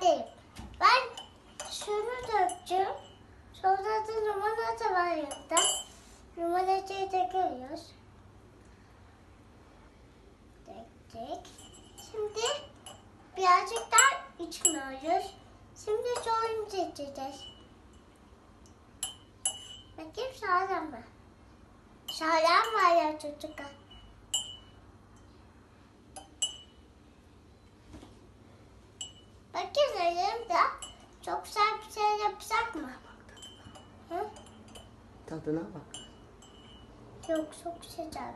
yerdeyim. Ben şunu dökeceğim. Sonra da limonata var yanında. Limonatayı döküyoruz. Döktük. Şimdi birazcık daha içmiyoruz. Şimdi suyumuzu içeceğiz. Bakayım sağlam mı? Sağlam var ya çocuklar. Bakın elimde çok güzel bir şey yapsak mı? Hı? Tadına bak. Yok çok sıcak.